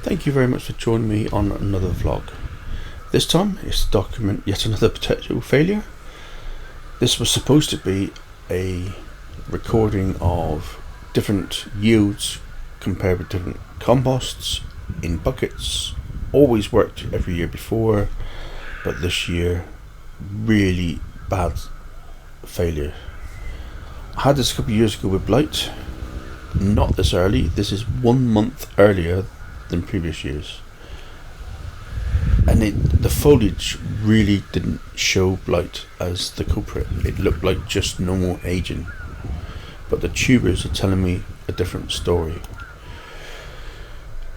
Thank you very much for joining me on another vlog. This time it's to document yet another potential failure. This was supposed to be a recording of different yields compared with different composts in buckets. Always worked every year before, but this year really bad failure. I had this a couple of years ago with blight. Not this early. This is 1 month earlier than previous years, and the foliage really didn't show blight as the culprit. It looked like just normal aging, but the tubers are telling me a different story.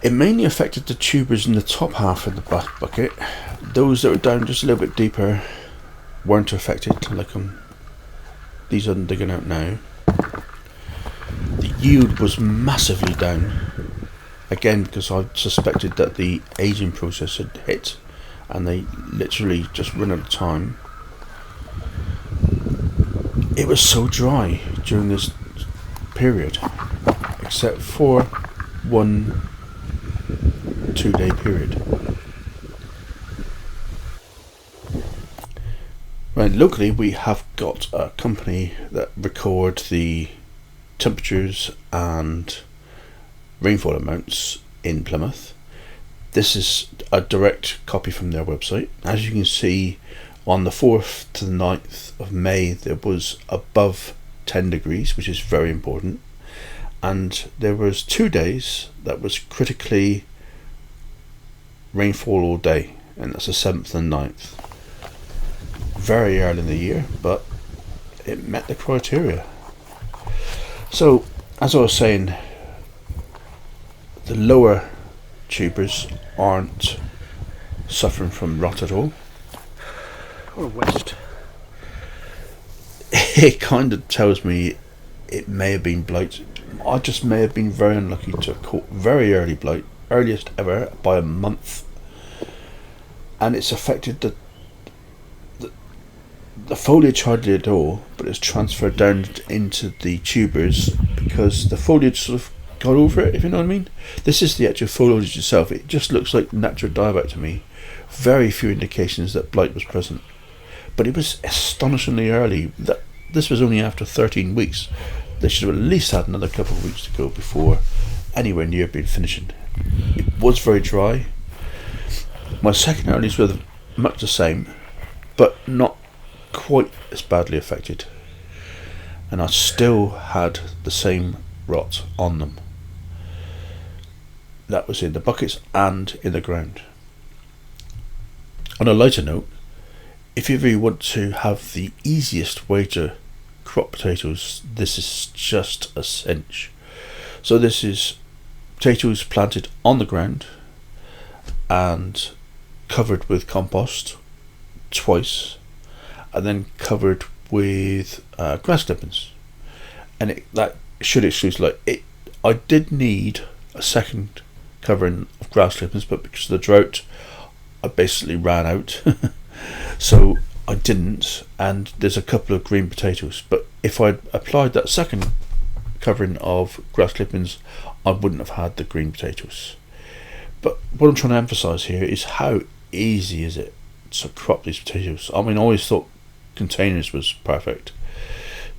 It mainly affected the tubers in the top half of the bucket. Those that were down just a little bit deeper weren't affected, like these I'm digging out now. The yield was massively down, again because I suspected that the aging process had hit and they literally just run out of time. It was so dry during this period, except for 1 2-day period. Right, locally we have got a company that record the temperatures and rainfall amounts in Plymouth. This is a direct copy from their website. As you can see, on the 4th to the 9th of May there was above 10 degrees, which is very important, and there was 2 days that was critically rainfall all day, and that's the 7th and 9th. Very early in the year, but it met the criteria. So, as I was saying, the lower tubers aren't suffering from rot at all. Or waste. It kind of tells me it may have been blight. I just may have been very unlucky to have caught very early blight, earliest ever by a month, and it's affected the foliage hardly at all, but it's transferred down into the tubers because the foliage sort of got over it, if you know what I mean. This is the actual foliage itself. It just looks like natural dieback to me. Very few indications that blight was present, but it was astonishingly early. That this was only after 13 weeks. They should have at least had another couple of weeks to go before anywhere near being finishing. It was very dry. My second earlies were much the same, but not quite as badly affected, and I still had the same rot on them. That was in the buckets and in the ground. On a lighter note, if you really want to have the easiest way to crop potatoes, this is just a cinch. So this is potatoes planted on the ground and covered with compost twice, and then covered with grass clippings, and that should exclude light. I did need a second covering of grass clippings, but because of the drought I basically ran out so I didn't, and there's a couple of green potatoes, but if I'd applied that second covering of grass clippings I wouldn't have had the green potatoes. But what I'm trying to emphasize here is how easy is it to crop these potatoes. I mean, I always thought containers was perfect,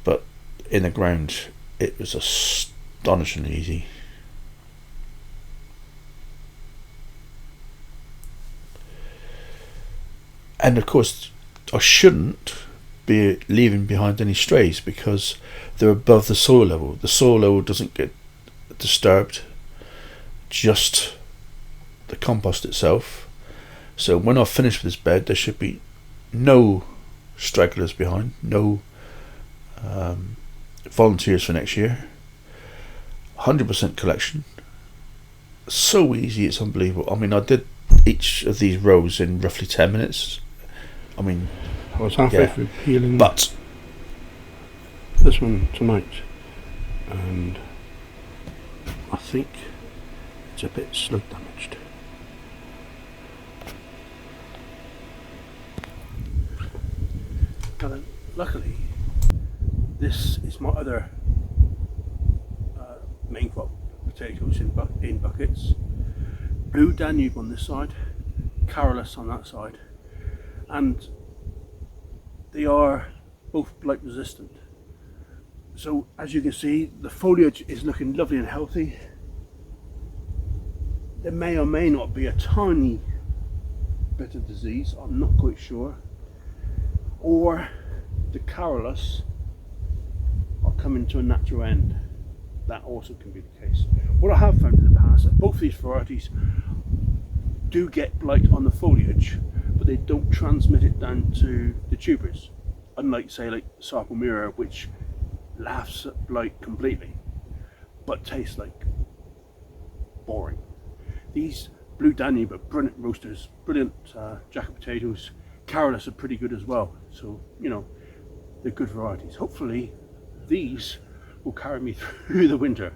but in the ground it was astonishingly easy. And of course I shouldn't be leaving behind any strays because they're above the soil level. The soil level doesn't get disturbed, just the compost itself. So when I finish with this bed there should be no stragglers behind, no volunteers for next year. 100% collection. So easy, it's unbelievable. I mean, I did each of these rows in roughly 10 minutes. I mean, I was halfway through peeling but this one tonight, and I think it's a bit slug damaged. Now then, luckily, this is my other main crop potatoes in buckets. Blue Danube on this side, Carolus on that side, and they are both blight resistant. So as you can see, the foliage is looking lovely and healthy. There may or may not be a tiny bit of disease, I'm not quite sure, or the Carolus are coming to a natural end. That also can be the case. What I have found in the past, that both these varieties do get blight on the foliage, but they don't transmit it down to the tubers, unlike say like Sarcomera, which laughs at blight completely but tastes like boring. These Blue Danube are brilliant roasters, brilliant jacket potatoes. Carolus are pretty good as well, so you know, they're good varieties. Hopefully these will carry me through the winter.